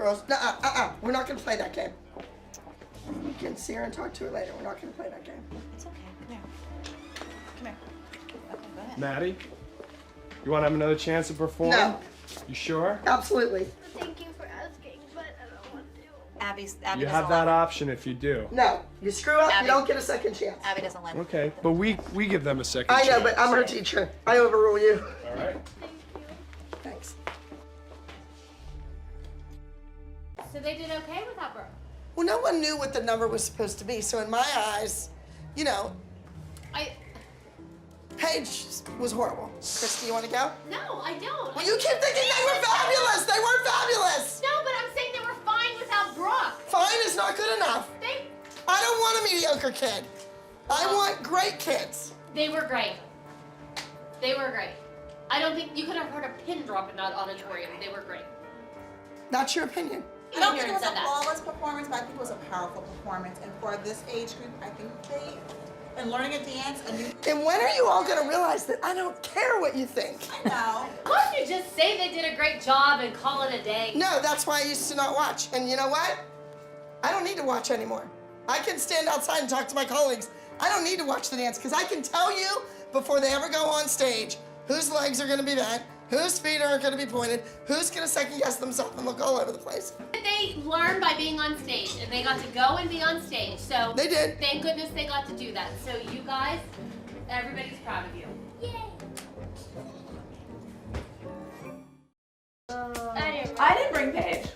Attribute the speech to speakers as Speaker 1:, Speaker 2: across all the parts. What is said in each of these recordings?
Speaker 1: girls. We're not gonna play that game. You can see her and talk to her later. We're not gonna play that game.
Speaker 2: It's okay. Come here. Come here. Okay, go ahead.
Speaker 3: Maddie, you want to have another chance to perform?
Speaker 1: No.
Speaker 3: You sure?
Speaker 1: Absolutely.
Speaker 4: Thank you for asking, but I don't want to.
Speaker 2: Abby
Speaker 3: You have that option if you do.
Speaker 1: No. You screw up,
Speaker 2: Abby.
Speaker 1: you don't get a second chance.
Speaker 2: Abby doesn't like it.
Speaker 3: Okay, but we give them a second
Speaker 1: I
Speaker 3: chance.
Speaker 1: know, but I'm her teacher. I overrule you.
Speaker 3: All right.
Speaker 4: Thank you.
Speaker 1: Thanks.
Speaker 4: So they did okay without Brooke?
Speaker 1: Well, no one knew what the number was supposed to be, so in my eyes, you know, Paige was horrible. Christi, you want to go?
Speaker 4: No, I don't.
Speaker 1: Well, you keep thinking they were fabulous. They weren't fabulous.
Speaker 4: No, but I'm saying they were fine without Brooke.
Speaker 1: Fine is not good enough. I don't want a mediocre kid. I want great kids.
Speaker 4: They were great. They were great. I don't think you could have heard a pin drop in that auditorium. They were great.
Speaker 1: That's your opinion.
Speaker 5: I don't think it was
Speaker 4: said
Speaker 5: a
Speaker 4: that.
Speaker 5: flawless performance, but I think it was a powerful performance. And for this age group, I think and learning a dance, a new.
Speaker 1: And when are you all gonna realize that I don't care what you think?
Speaker 5: I know.
Speaker 4: Why don't you just say they did a great job and call it a day?
Speaker 1: No, that's why I used to not watch. And you know what? I don't need to watch anymore. I can stand outside and talk to my colleagues. I don't need to watch the dance because I can tell you before they ever go on stage whose legs are gonna be bent, whose feet aren't gonna be pointed, who's gonna second guess themselves and look all over the place.
Speaker 4: They learned by being on stage, and they got to go and be on stage. So
Speaker 1: They did.
Speaker 4: Thank goodness they got to do that. So you guys, everybody's proud of you. Yay!
Speaker 6: I didn't bring Paige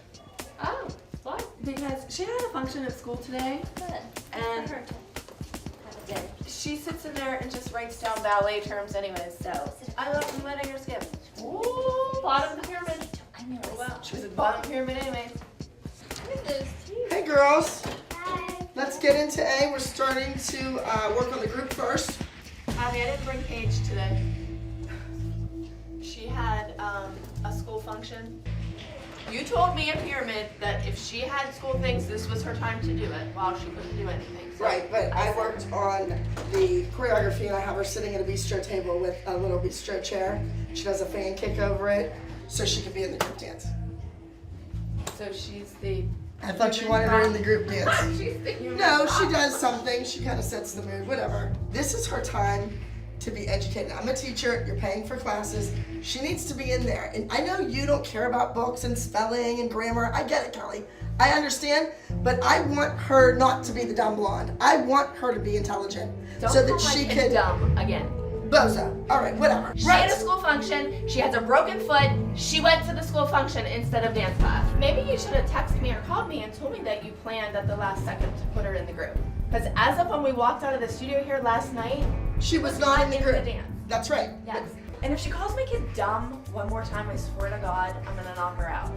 Speaker 4: Oh, what?
Speaker 6: because she had a function at school today,
Speaker 4: Good.
Speaker 6: and she sits in there and just writes down ballet terms anyways, so I'm letting her skip.
Speaker 4: Ooh, bottom of the pyramid.
Speaker 6: Well, she was at the bottom pyramid anyways.
Speaker 1: Hey girls, let's get into A. We're starting to work on the group first.
Speaker 6: Abby, I didn't bring Paige today. She had a school function. You told me at Pyramid that if she had school things, this was her time to do it, while she couldn't do anything. So
Speaker 1: Right, but I worked on the choreography and I have her sitting at a bistro table with a little bistro chair. She does a fan kick over it so she could be in the group dance.
Speaker 6: So she's the.
Speaker 1: I thought you wanted her in the group dance.
Speaker 6: She's the human.
Speaker 1: No, she does something. She kind of sets the mood, whatever. This is her time to be educated. I'm a teacher. You're paying for classes. She needs to be in there. And I know you don't care about books and spelling and grammar. I get it, Kelly. I understand. But I want her not to be the dumb blonde. I want her to be intelligent.
Speaker 6: Don't
Speaker 1: so that
Speaker 6: call my
Speaker 1: she
Speaker 6: kid
Speaker 1: could.
Speaker 6: dumb again.
Speaker 1: Bozo. All right, whatever.
Speaker 6: She
Speaker 1: Right.
Speaker 6: had a school function, she has a broken foot, she went to the school function instead of dance class. Maybe you should have texted me or called me and told me that you planned at the last second to put her in the group. Because as of when we walked out of the studio here last night,
Speaker 1: She was not in the group.
Speaker 6: dance.
Speaker 1: That's right.
Speaker 6: Yes. And if she calls my kid dumb one more time, I swear to God, I'm gonna knock her out.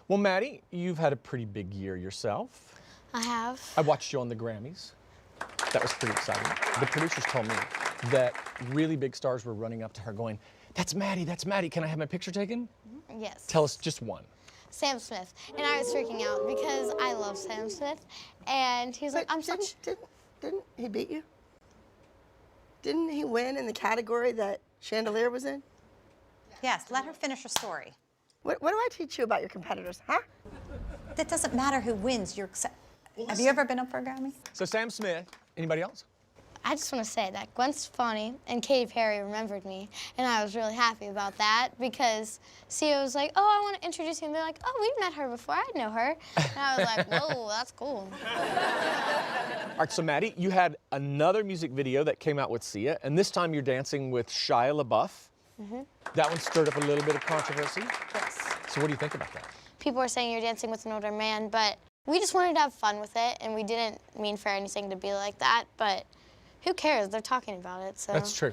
Speaker 7: Well, Maddie, you've had a pretty big year yourself.
Speaker 8: I have.
Speaker 7: I watched you on the Grammys. That was pretty exciting. The producers told me that really big stars were running up to her going, that's Maddie, can I have my picture taken?
Speaker 8: Yes.
Speaker 7: Tell us just one.
Speaker 8: Sam Smith. And I was freaking out because I love Sam Smith. And he was like, I'm such...
Speaker 1: Didn't he beat you? Didn't he win in the category that Chandelier was in?
Speaker 2: Yes, let her finish her story.
Speaker 1: What do I teach you about your competitors, huh?
Speaker 2: That doesn't matter who wins. Have you ever been up for a Grammy?
Speaker 7: So Sam Smith, anybody else?
Speaker 8: I just want to say that Gwen Stefani and Katy Perry remembered me, and I was really happy about that because Sia was like, oh, I want to introduce you, and they're like, oh, we've met her before, I know her. And I was like, whoa, that's cool.
Speaker 7: All right, so Maddie, you had another music video that came out with Sia, and this time you're dancing with Shia LaBeouf.
Speaker 8: Mm-hmm.
Speaker 7: That one stirred up a little bit of controversy.
Speaker 8: Yes.
Speaker 7: So what do you think about that?
Speaker 8: People are saying you're dancing with an older man, but we just wanted to have fun with it, and we didn't mean for anything to be like that, but who cares? They're talking about it, so.
Speaker 7: That's true.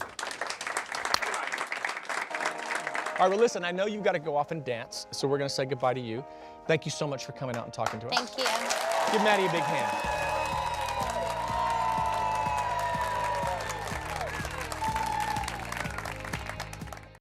Speaker 7: All right, well, listen, I know you've got to go off and dance, so we're going to say goodbye to you. Thank you so much for coming out and talking to us.
Speaker 8: Thank you.
Speaker 7: Give Maddie a big hand.